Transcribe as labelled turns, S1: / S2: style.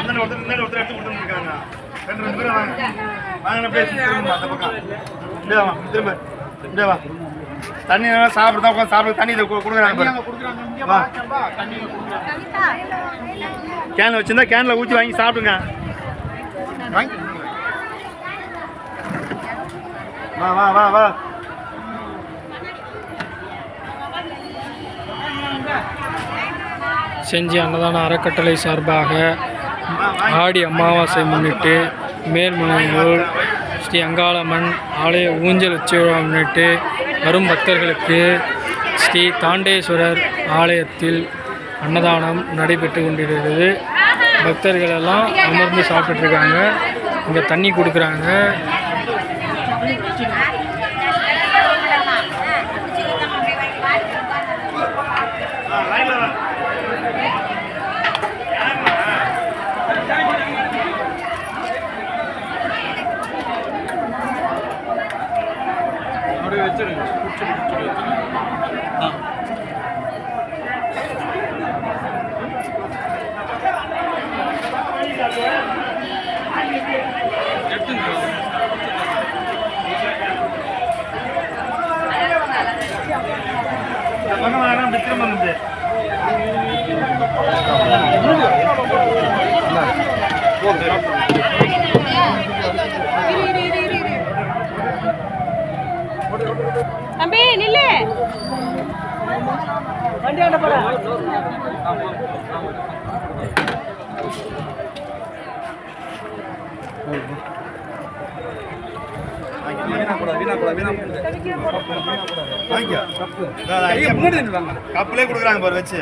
S1: ஒருத்தர் எடுத்து கொடுத்துருக்காங்க. ரெண்டு பேரும் வாங்க வாங்க அப்படியே திரும்ப அந்த பக்கம் இப்படியே வா திரும்ப இப்படியே வா. தண்ணி சாப்பிடுறதா உட்காந்து சாப்பிட தண்ணி இதை கொடுக்குறாங்க. கேனில் வச்சுருந்தா கேனில் ஊற்றி வாங்கி சாப்பிடுங்க. வா வா வா வா.
S2: செஞ்சி அன்னதான அறக்கட்டளை சார்பாக ஆடி அமாவாசை முன்னிட்டு மேல்மலையூர் ஸ்ரீ அங்காளம்மன் ஆலய ஊஞ்சல் உற்சவ முன்னிட்டு வரும் பக்தர்களுக்கு ஸ்ரீ தாண்டேஸ்வரர் ஆலயத்தில் அன்னதானம் நடைபெற்று கொண்டிருக்கிறது. பக்தர்கள் எல்லாம் அமர்ந்து சாப்பிட்டுருக்காங்க. இங்கே தண்ணி கொடுக்குறாங்க.
S3: தம்பி நில்லு வண்டியாண்ட போற.
S1: கப்பிலே கொடுக்குறாங்க பாரு வச்சு.